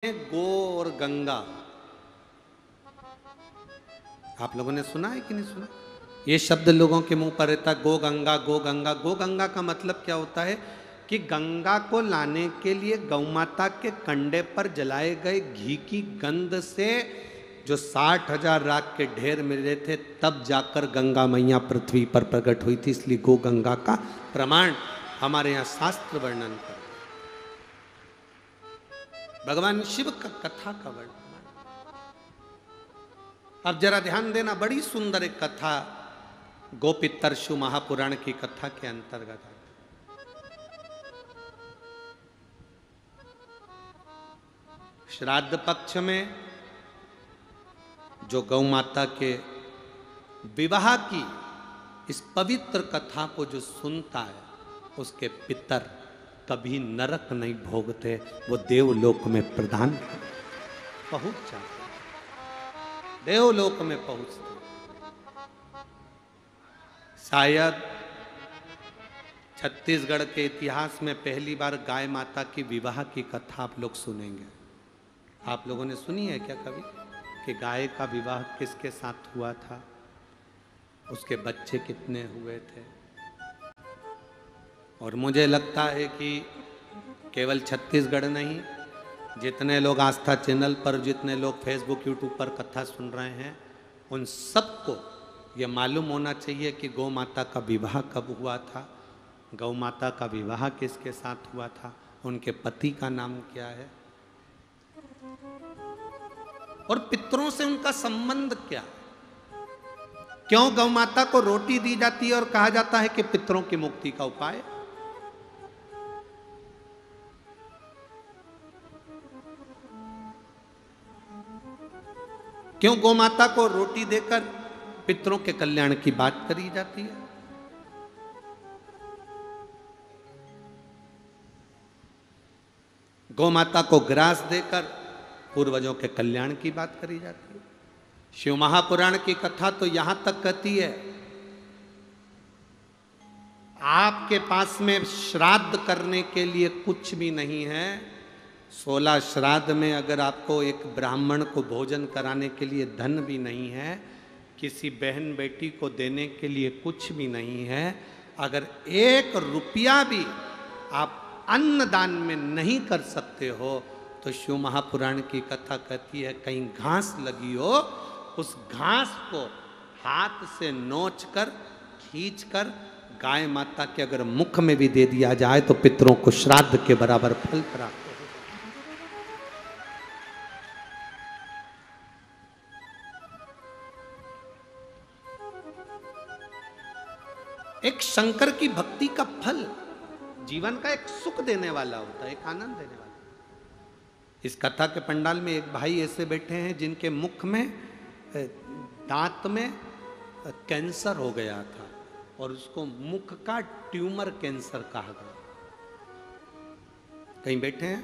गो और गंगा, आप लोगों ने सुना है कि नहीं सुना? ये शब्द लोगों के मुंह पर रहता, गो गंगा गो गंगा। गो गंगा का मतलब क्या होता है कि गंगा को लाने के लिए गौ माता के कंडे पर जलाए गए घी की गंध से जो 60,000 राख के ढेर मिले थे, तब जाकर गंगा मैया पृथ्वी पर प्रकट हुई थी। इसलिए गो गंगा का प्रमाण हमारे यहाँ शास्त्र वर्णन कर, भगवान शिव का कथा का वर्णन। अब जरा ध्यान देना, बड़ी सुंदर एक कथा गोपितरशु महापुराण की कथा के अंतर्गत है। श्राद्ध पक्ष में जो गौ माता के विवाह की इस पवित्र कथा को जो सुनता है, उसके पितर कभी नरक नहीं भोगते, वो देवलोक में प्रधान पहुंच जाते, देवलोक में पहुंचते। शायद छत्तीसगढ़ के इतिहास में पहली बार गाय माता की विवाह की कथा आप लोग सुनेंगे। आप लोगों ने सुनी है क्या कभी कि गाय का विवाह किसके साथ हुआ था, उसके बच्चे कितने हुए थे? और मुझे लगता है कि केवल छत्तीसगढ़ नहीं, जितने लोग आस्था चैनल पर, जितने लोग फेसबुक यूट्यूब पर कथा सुन रहे हैं, उन सबको ये मालूम होना चाहिए कि गौ माता का विवाह कब हुआ था, गौ माता का विवाह किसके साथ हुआ था, उनके पति का नाम क्या है, और पितरों से उनका संबंध क्या। क्यों गौ माता को रोटी दी जाती है और कहा जाता है कि पितरों की मुक्ति का उपाय? क्यों गौ माता को रोटी देकर पितरों के कल्याण की बात करी जाती है? गौ माता को ग्रास देकर पूर्वजों के कल्याण की बात करी जाती है। शिव महापुराण की कथा तो यहां तक कहती है, आपके पास में श्राद्ध करने के लिए कुछ भी नहीं है, 16 श्राद्ध में अगर आपको एक ब्राह्मण को भोजन कराने के लिए धन भी नहीं है, किसी बहन बेटी को देने के लिए कुछ भी नहीं है, अगर 1 रुपया भी आप अन्नदान में नहीं कर सकते हो, तो शिव महापुराण की कथा कहती है कहीं घास लगी हो, उस घास को हाथ से नोच कर, खींच कर गाय माता के अगर मुख में भी दे दिया जाए तो पितरों को श्राद्ध के बराबर फल प्राप्त हो। एक शंकर की भक्ति का फल जीवन का एक सुख देने वाला होता है, एक आनंद देने वाला। इस कथा के पंडाल में एक भाई ऐसे बैठे हैं जिनके मुख में, दांत में कैंसर हो गया था और उसको मुख का ट्यूमर कैंसर कहा गया। कहीं बैठे हैं